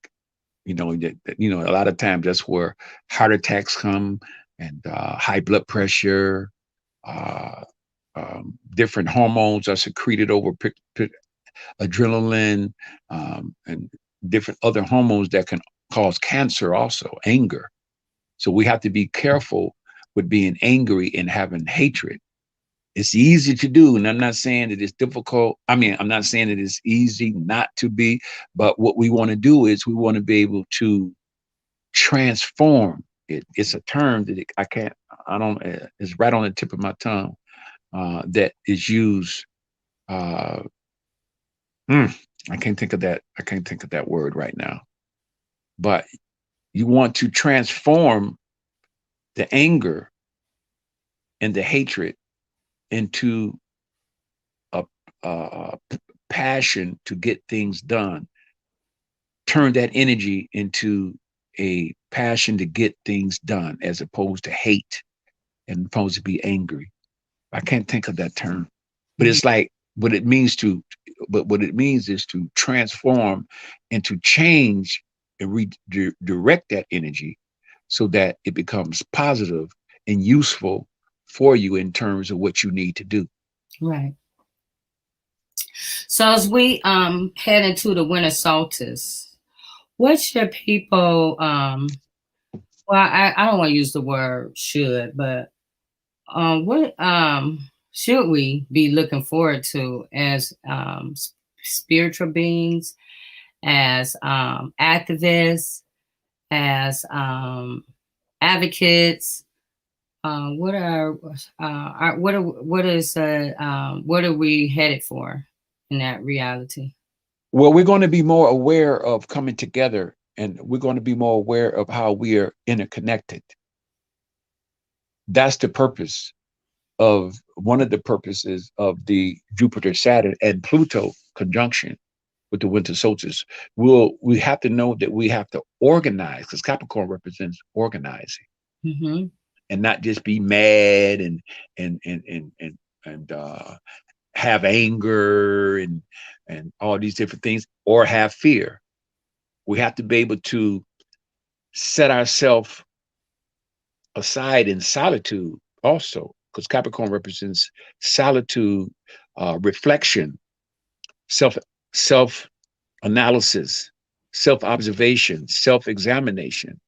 A lot of times that's where heart attacks come and high blood pressure, uh, different hormones are secreted over adrenaline, and different other hormones that can cause cancer also, anger. So we have to be careful with being angry and having hatred. It's easy to do, and I'm not saying that it's difficult. I mean, I'm not saying that it's easy not to be, but what we want to do is we want to be able to transform it. It's a term that I can't, I don't, it's right on the tip of my tongue, that is used. Uh, mm, I can't think of that. I can't think of that word right now. But you want to transform the anger and the hatred into a, a passion to get things done. Turn that energy into a passion to get things done as opposed to hate and opposed to be angry. I can't think of that term, but Mm-hmm. it's like what it means to, but what it means is to transform and to change and redirect that energy so that it becomes positive and useful for you in terms of what you need to do. Right. So as we head into the winter solstice, what should people well I don't want to use the word should, but what should we be looking forward to as spiritual beings, as activists, as advocates? What are what are we headed for in that reality? Well, we're going to be more aware of coming together and we're going to be more aware of how we are interconnected. That's the purpose of one of the purposes of the Jupiter, Saturn, and Pluto conjunction with the winter solstice. We have to know that we have to organize because Capricorn represents organizing Mm-hmm. and not just be mad and have anger and all these different things or have fear. We have to be able to set ourselves aside in solitude also because Capricorn represents solitude, reflection, self self analysis, self observation, self examination,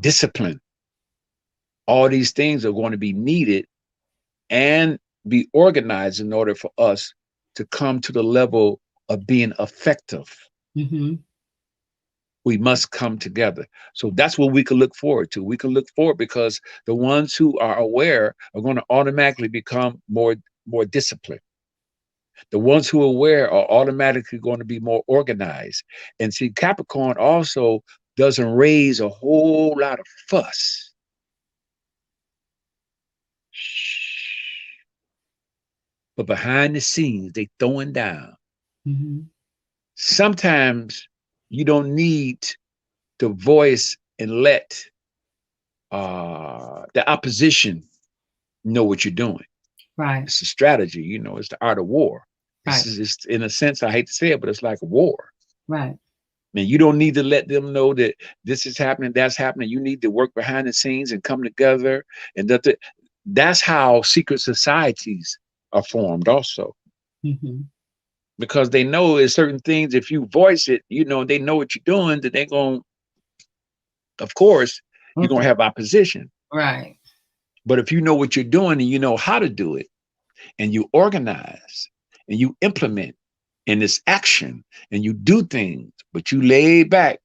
discipline. All these things are going to be needed and be organized in order for us to come to the level of being effective. Mm-hmm. We must come together. So that's what we can look forward to. We can look forward because the ones who are aware are going to automatically become more disciplined. The ones who are aware are automatically going to be more organized. And see, Capricorn also doesn't raise a whole lot of fuss. But behind the scenes, they throwing down. Mm-hmm. Sometimes you don't need to voice and let the opposition know what you're doing. Right. It's a strategy, it's the art of war. Right. It's in a sense, I hate to say it, but it's like a war. Right. Man, you don't need to let them know that this is happening, that's happening. You need to work behind the scenes and come together. And that's how secret societies are formed also. Mm-hmm. Because they know there's certain things, if you voice it, they know what you're doing, that they're going, of course, you're going Okay. to have opposition. Right. But if you know what you're doing and you know how to do it, and you organize and you implement in this action and you do things, but you lay back.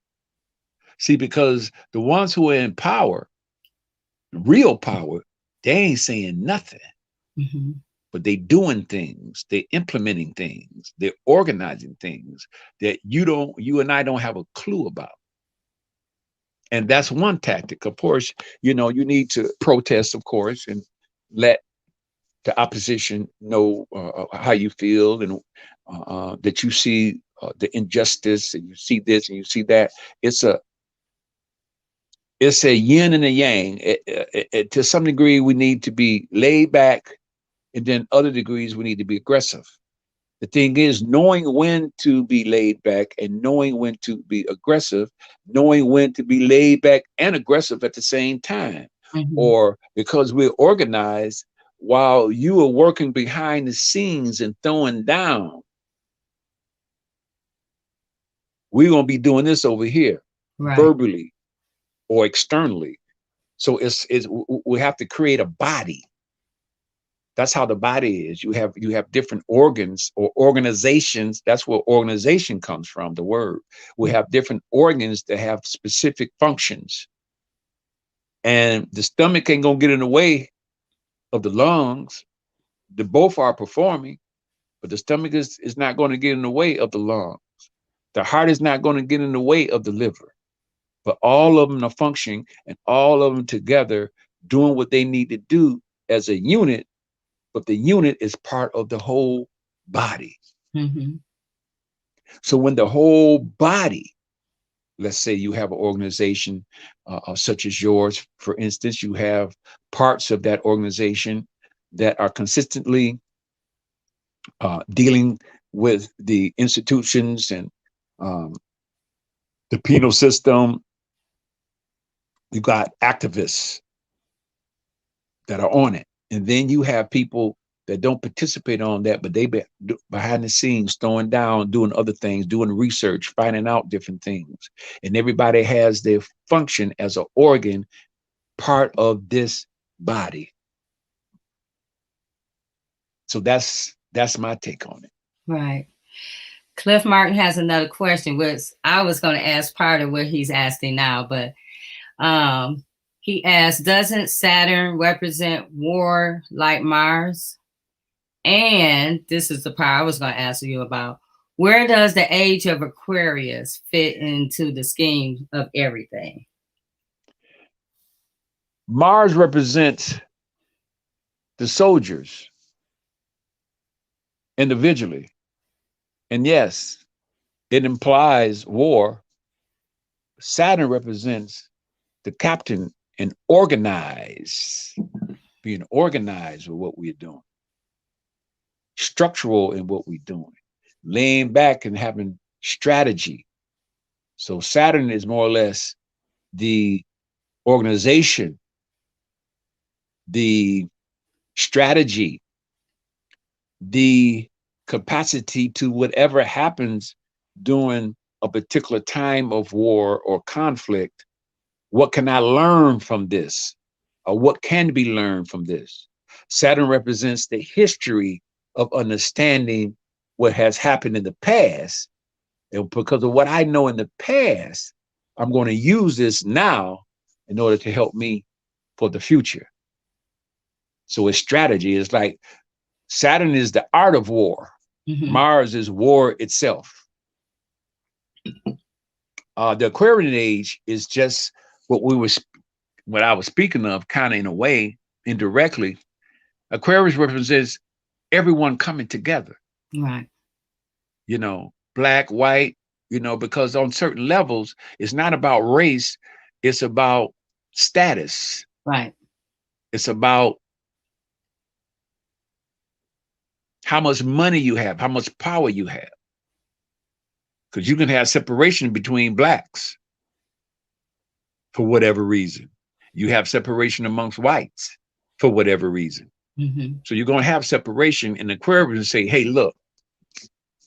See, because the ones who are in power, real power, they ain't saying nothing, Mm-hmm. but they doing things, they implementing things, they're organizing things that you and I don't have a clue about. And that's one tactic. Of course, you need to protest, of course, and let the opposition know how you feel, and that you see the injustice, and you see this and you see that. It's a it's a yin and a yang. To some degree, we need to be laid back, and then other degrees we need to be aggressive. The thing is, knowing when to be laid back and knowing when to be aggressive, knowing when to be laid back and aggressive at the same time. Mm-hmm. Or because we're organized, while you are working behind the scenes and throwing down, we're going to be doing this over here, Right. verbally or externally. So it's we have to create a body. That's how the body is. You have different organs or organizations. That's where organization comes from, the word. We have different organs that have specific functions. And the stomach ain't gonna get in the way of the lungs. The both are performing, but the stomach is not going to get in the way of the lung. The heart is not going to get in the way of the liver. But all of them are functioning, and all of them together doing what they need to do as a unit, but the unit is part of the whole body. Mm-hmm. So when the whole body, let's say you have an organization such as yours, for instance, you have parts of that organization that are consistently dealing with the institutions and um, the penal system. You got activists that are on it. And then you have people that don't participate on that, but they be behind the scenes throwing down, doing other things, doing research, finding out different things. And everybody has their function as an organ, part of this body. So that's my take on it. Right. Cliff Martin has another question, which I was going to ask part of what he's asking now, but um, he asked, doesn't Saturn represent war like Mars? And this is the part I was going to ask you about. Where does the age of Aquarius fit into the scheme of everything? Mars represents the soldiers individually. And yes, it implies war. Saturn represents the captain and organize, being organized with what we're doing, structural in what we're doing, laying back and having strategy. So Saturn is more or less the organization, the strategy, the capacity to whatever happens during a particular time of war or conflict. What can I learn from this? Or what can be learned from this? Saturn represents the history of understanding what has happened in the past. And because of what I know in the past, I'm going to use this now in order to help me for the future. So it's strategy. It's like Saturn is the art of war. Mm-hmm. Mars is war itself. The Aquarian age is just what we were, what I was speaking of, kind of in a way, indirectly. Aquarius represents everyone coming together. Right. Black, white. Because on certain levels, it's not about race; it's about status. Right. It's about how much money you have, how much power you have. Because you can have separation between blacks for whatever reason. You have separation amongst whites for whatever reason. Mm-hmm. So you're gonna have separation in Aquarius and say, hey, look,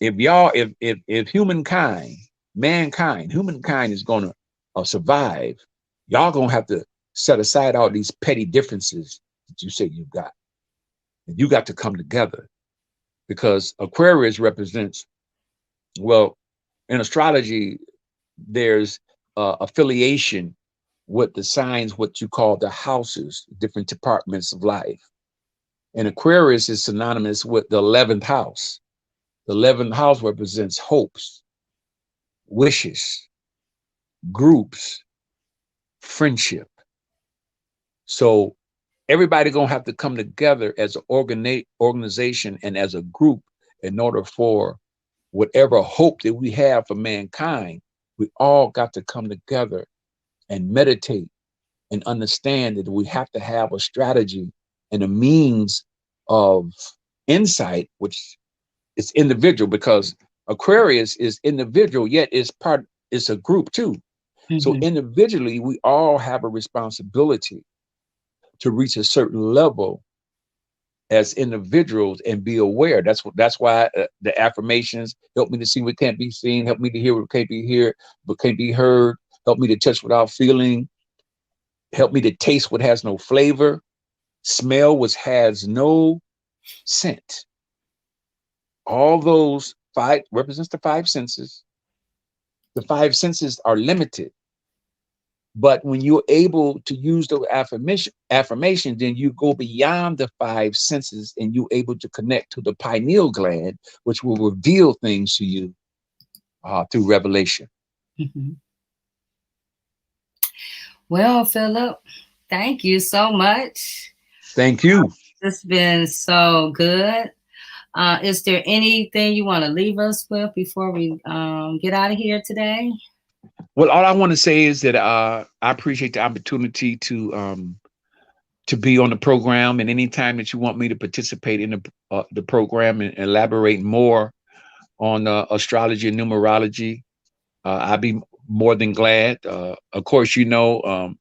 if humankind is gonna survive, y'all gonna have to set aside all these petty differences that you say you got. And you got to come together because Aquarius represents, well, in astrology, there's affiliation with the signs, what you call the houses, different departments of life. And Aquarius is synonymous with the 11th house. The 11th house represents hopes, wishes, groups, friendship. So everybody gonna have to come together as an organization and as a group in order for whatever hope that we have for mankind. We all got to come together and meditate and understand that we have to have a strategy and a means of insight, which is individual, because Aquarius is individual, yet it's a group too. So Mhm. individually, we all have a responsibility to reach a certain level as individuals and be aware. That's why the affirmations help me to see what can't be seen, help me to hear what can't be heard, but can't be heard, help me to touch without feeling, help me to taste what has no flavor, smell what has no scent. All those five represents the five senses. The five senses are limited. But when you're able to use the affirmation, then you go beyond the five senses and you're able to connect to the pineal gland, which will reveal things to you through revelation. Mhm. Well, Philip, thank you so much. Thank you. It's been so good. Is there anything you want to leave us with before we get out of here today? Well, all I want to say is that I appreciate the opportunity to be on the program, and anytime that you want me to participate in the program and elaborate more on astrology and numerology, I'd be more than glad. Of course, I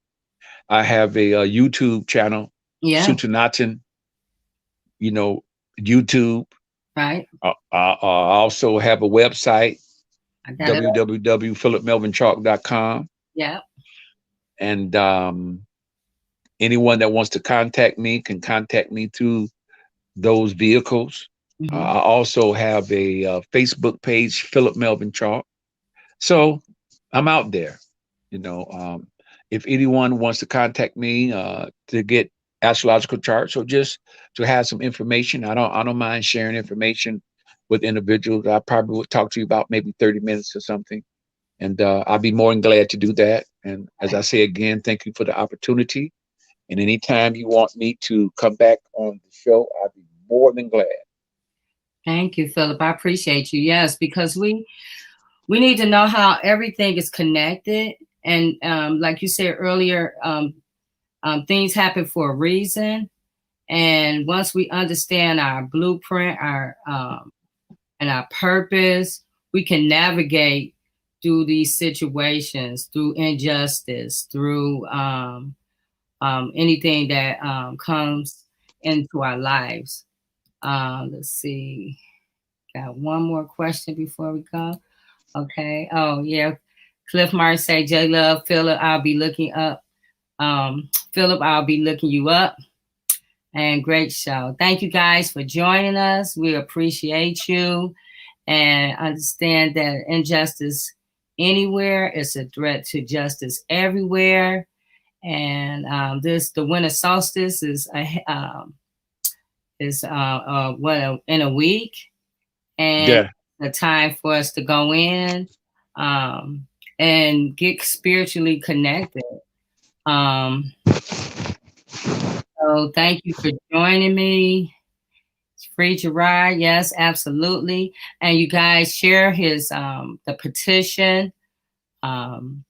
have a YouTube channel, Yeah, Sutanatan, you know, YouTube. right. I also have a website, I got it. www.philipmelvinchalk.com. Yeah. And anyone that wants to contact me can contact me through those vehicles. Hmm. I also have a Facebook page, Philip Melvin Chalk. So I'm out there. You know, if anyone wants to contact me to get astrological charts or just to have some information, I don't mind sharing information with individuals. I probably would talk to you about maybe 30 minutes or something. And I'll be more than glad to do that. And as I say again, thank you for the opportunity. And anytime you want me to come back on the show, I'll be more than glad. Thank you, Philip. I appreciate you. Yes, because we need to know how everything is connected, and like you said earlier, things happen for a reason. And once we understand our blueprint, our and our purpose, we can navigate through these situations, through injustice, through anything that comes into our lives. Let's see. Got one more question before we go. Okay. Oh yeah. Cliff Martin say, J Love, Philip, I'll be looking up. Philip, I'll be looking you up. And great show. Thank you guys for joining us. We appreciate you and understand that injustice anywhere is a threat to justice everywhere. And the winter solstice is in a week, and Yeah. a time for us to go in um, and get spiritually connected. Um, so thank you for joining me. It's free to ride. Yes, absolutely. And you guys share his the petition. Um,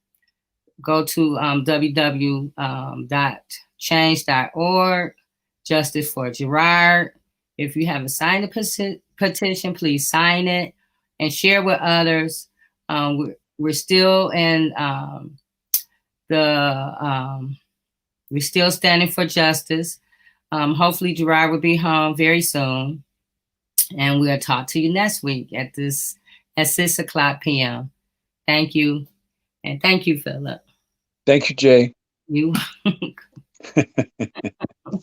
Go to www.change.org, Justice for Gerard. If you haven't signed the petition, please sign it and share with others. We're still in the, we're still standing for justice. Hopefully, Gerard will be home very soon. And we'll talk to you next week at 6 o'clock p.m. Thank you. And thank you, Philip. Thank you, Jay. You